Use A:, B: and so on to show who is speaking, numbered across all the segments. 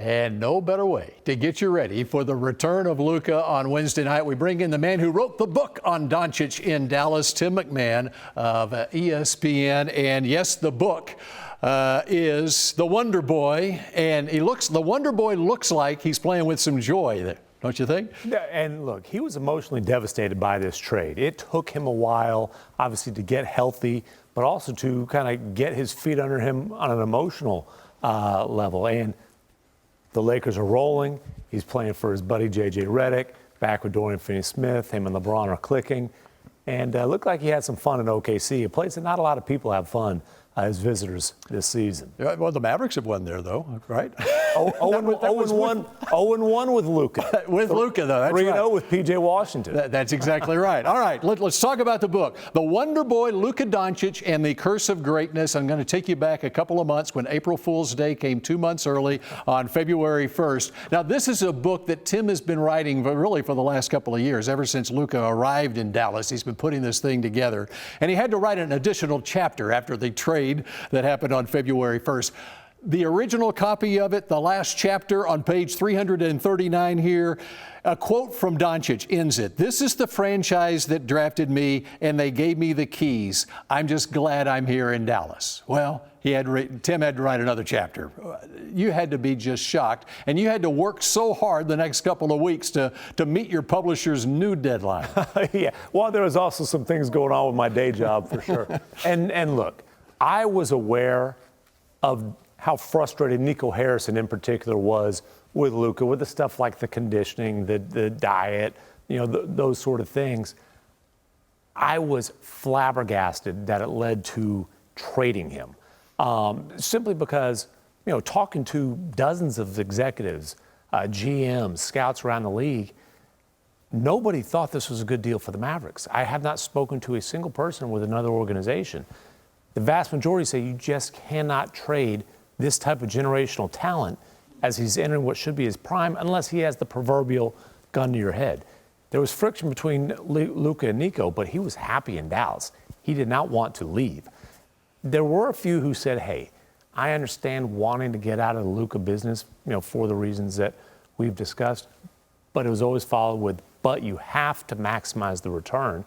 A: And no better way to get you ready for the return of Luka on Wednesday night. We bring in the man who wrote the book on Doncic in Dallas, Tim MacMahon of ESPN. And yes, the book is The Wonder Boy. And the Wonder Boy looks like he's playing with some joy there, don't you think?
B: And look, he was emotionally devastated by this trade. It took him a while, obviously, to get healthy, but also to kind of get his feet under him on an emotional level. And the Lakers are rolling. He's playing for his buddy J.J. Redick, back with Dorian Finney-Smith. Him and LeBron are clicking. And looked like he had some fun in OKC, a place that not a lot of people have fun as visitors this season.
A: Yeah, well, the Mavericks have won there, though, right?
B: 0-1 with Luka.
A: With Luka, though. That's
B: 3-0
A: right.
B: with P.J. Washington.
A: That's exactly right. All right, let's talk about the book. The Wonder Boy, Luka Doncic and the Curse of Greatness. I'm going to take you back a couple of months when April Fool's Day came 2 months early on February 1st. Now, this is a book that Tim has been writing really for the last couple of years. Ever since Luka arrived in Dallas, he's been putting this thing together. And he had to write an additional chapter after the trade that happened on February 1st. The original copy of it, the last chapter on page 339 here, a quote from Doncic ends it. "This is the franchise that drafted me, and they gave me the keys. I'm just glad I'm here in Dallas." Well, Tim had to write another chapter. You had to be just shocked, and you had to work so hard the next couple of weeks to meet your publisher's new deadline.
B: Yeah, well, there was also some things going on with my day job for sure. And look, I was aware of how frustrated Nico Harrison in particular was with Luka, with the stuff like the conditioning, the diet, those sort of things. I was flabbergasted that it led to trading him. Simply because, talking to dozens of executives, GMs, scouts around the league, nobody thought this was a good deal for the Mavericks. I have not spoken to a single person with another organization. The vast majority say you just cannot trade this type of generational talent as he's entering what should be his prime unless he has the proverbial gun to your head. There was friction between Luka and Nico, but he was happy in Dallas. He did not want to leave. There were a few who said, hey, I understand wanting to get out of the Luka business, for the reasons that we've discussed, but it was always followed with, but you have to maximize the return.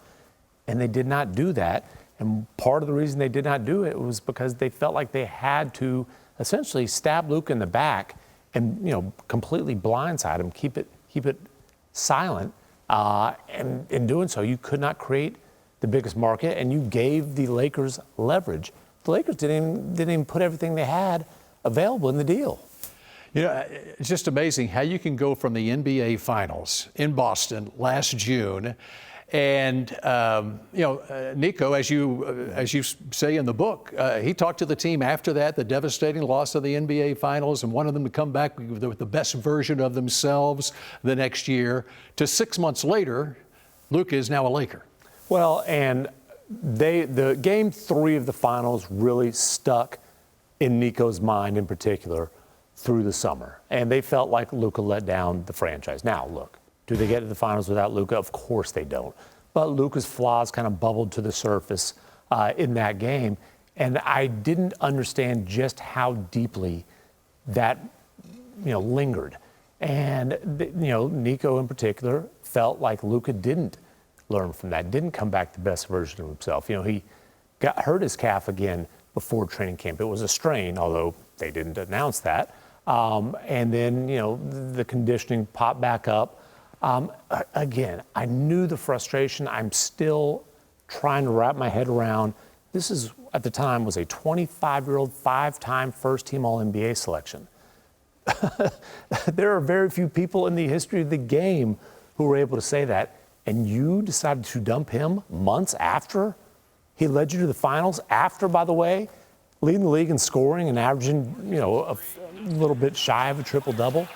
B: And they did not do that. And part of the reason they did not do it was because they felt like they had to essentially stab Luka in the back and, completely blindside him, keep it silent. And in doing so, you could not create the biggest market, and you gave the Lakers leverage. The Lakers didn't even put everything they had available in the deal.
A: It's just amazing how you can go from the NBA Finals in Boston last June. And, Nico, as you say in the book, he talked to the team after that, the devastating loss of the NBA Finals, and wanted them to come back with the best version of themselves the next year. To 6 months later, Luka is now a Laker.
B: Well, and the game 3 of the finals really stuck in Nico's mind in particular through the summer. And they felt like Luka let down the franchise. Now, look. Do they get to the finals without Luka? Of course they don't. But Luka's flaws kind of bubbled to the surface in that game. And I didn't understand just how deeply that, lingered. And, Nico in particular felt like Luka didn't learn from that, didn't come back the best version of himself. He got hurt his calf again before training camp. It was a strain, although they didn't announce that. And then, the conditioning popped back up. Again, I knew the frustration. I'm still trying to wrap my head around. This is, at the time, was a 25-year-old, 5-time first-team All-NBA selection. There are very few people in the history of the game who were able to say that. And you decided to dump him months after he led you to the finals, after, by the way, leading the league in scoring and averaging, a little bit shy of a triple-double.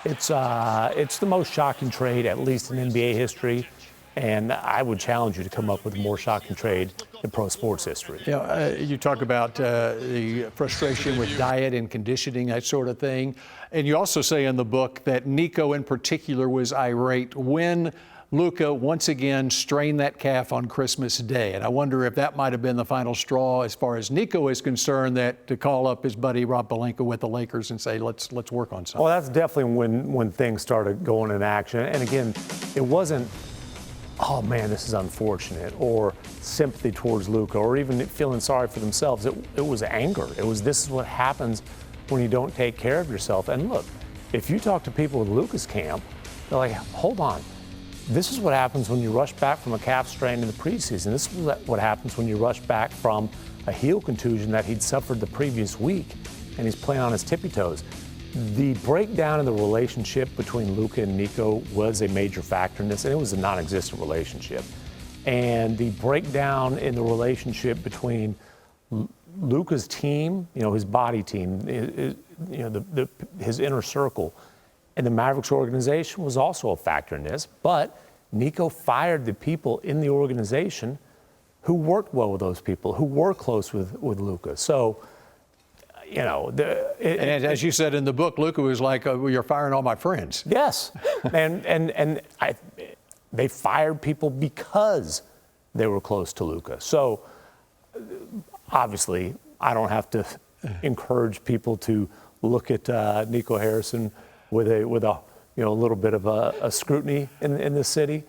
B: It's the most shocking trade, at least in NBA history, and I would challenge you to come up with a more shocking trade in pro sports history.
A: You talk about the frustration with diet and conditioning, that sort of thing, and you also say in the book that Nico in particular was irate when Luka once again strained that calf on Christmas Day. And I wonder if that might have been the final straw as far as Nico is concerned, that to call up his buddy Rob Pelinka with the Lakers and say, let's work on something.
B: Well, that's definitely when things started going in action. And again, it wasn't, oh man, this is unfortunate, or sympathy towards Luka, or even feeling sorry for themselves. It was anger. It was, this is what happens when you don't take care of yourself. And look, if you talk to people with Luka's camp, they're like, hold on. This is what happens when you rush back from a calf strain in the preseason. This is what happens when you rush back from a heel contusion that he'd suffered the previous week, and he's playing on his tippy toes. The breakdown in the relationship between Luka and Nico was a major factor in this, and it was a non-existent relationship. And the breakdown in the relationship between Luka's team, his body team, his inner circle, and the Mavericks organization was also a factor in this. But Nico fired the people in the organization who worked well with those people, who were close with Luka. So, and
A: as you said in the book, Luka was like, well, you're firing all my friends.
B: Yes, they fired people because they were close to Luka. So obviously, I don't have to encourage people to look at Nico Harrison with a little bit of a scrutiny in this city.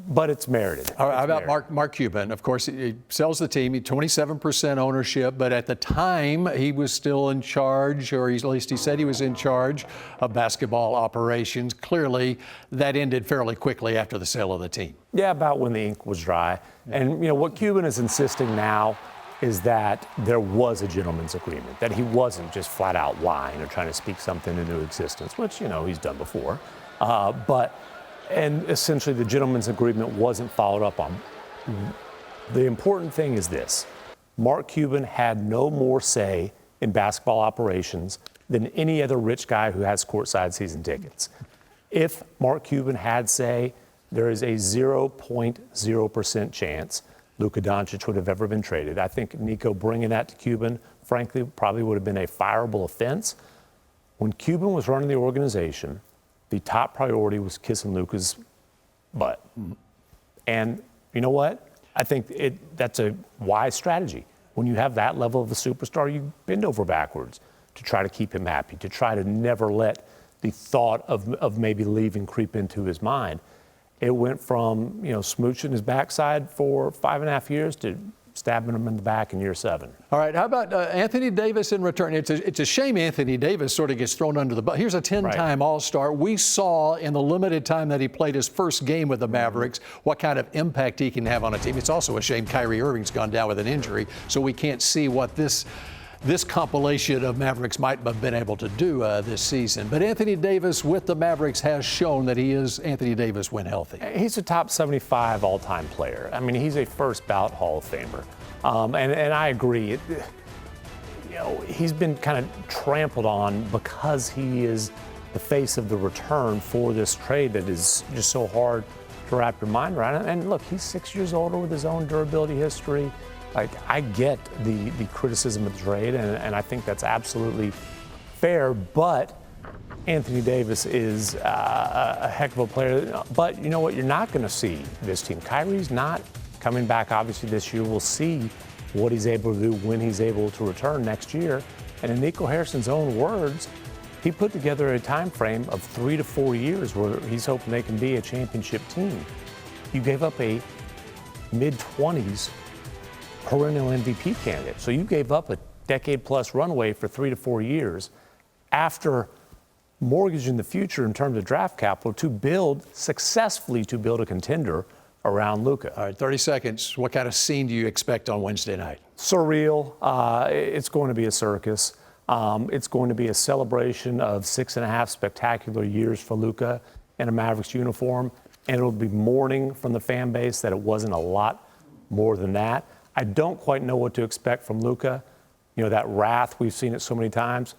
B: But it's merited.
A: All right, how about Mark Cuban? Of course, he sells the team. He 27% ownership, but at the time he was still in charge, or at least he said he was in charge of basketball operations. Clearly, that ended fairly quickly after the sale of the team.
B: Yeah, about when the ink was dry. And what Cuban is insisting now is that there was a gentleman's agreement, that he wasn't just flat out lying or trying to speak something into existence, which he's done before. And essentially, the gentleman's agreement wasn't followed up on. The important thing is this: Mark Cuban had no more say in basketball operations than any other rich guy who has courtside season tickets. If Mark Cuban had say, there is a 0.0% chance Luka Doncic would have ever been traded. I think Nico bringing that to Cuban, frankly, probably would have been a fireable offense. When Cuban was running the organization, the top priority was kissing Luka's butt. And you know what? I think that's a wise strategy. When you have that level of a superstar, you bend over backwards to try to keep him happy, to try to never let the thought of maybe leaving creep into his mind. It went from, smooching his backside for 5.5 years to stabbing him in the back in year 7.
A: All right, how about Anthony Davis in return? It's a shame Anthony Davis sort of gets thrown under the bus. Here's a 10-time All-Star. We saw in the limited time that he played his first game with the Mavericks what kind of impact he can have on a team. It's also a shame Kyrie Irving's gone down with an injury, so we can't see what this compilation of Mavericks might have been able to do this season. But Anthony Davis with the Mavericks has shown that he is Anthony Davis when healthy.
B: He's a top 75 all-time player. I mean, he's a first ballot Hall of Famer. And I agree. He's been kind of trampled on because he is the face of the return for this trade that is just so hard to wrap your mind around. And look, he's 6 years older with his own durability history. Like, I get the criticism of the trade, and I think that's absolutely fair, but Anthony Davis is a heck of a player. But you know what? You're not going to see this team. Kyrie's not coming back, obviously, this year. We'll see what he's able to do when he's able to return next year. And in Nico Harrison's own words, he put together a time frame of 3 to 4 years where he's hoping they can be a championship team. You gave up a mid-20s perennial MVP candidate. So you gave up a decade-plus runway for 3 to 4 years after mortgaging the future in terms of draft capital successfully to build a contender around Luka.
A: All right, 30 seconds. What kind of scene do you expect on Wednesday night?
B: Surreal. It's going to be a circus. It's going to be a celebration of 6.5 spectacular years for Luka in a Mavericks uniform, and it'll be mourning from the fan base that it wasn't a lot more than that. I don't quite know what to expect from Luka. That wrath, we've seen it so many times.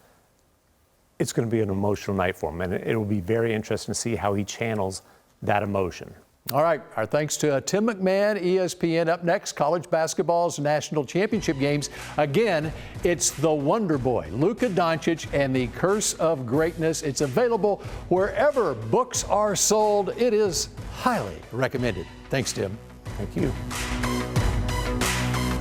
B: It's going to be an emotional night for him, and it will be very interesting to see how he channels that emotion.
A: All right, our thanks to Tim MacMahon, ESPN. Up next, college basketball's national championship games. Again, it's the Wonder Boy, Luka Doncic, and the Curse of Greatness. It's available wherever books are sold. It is highly recommended. Thanks, Tim.
B: Thank you.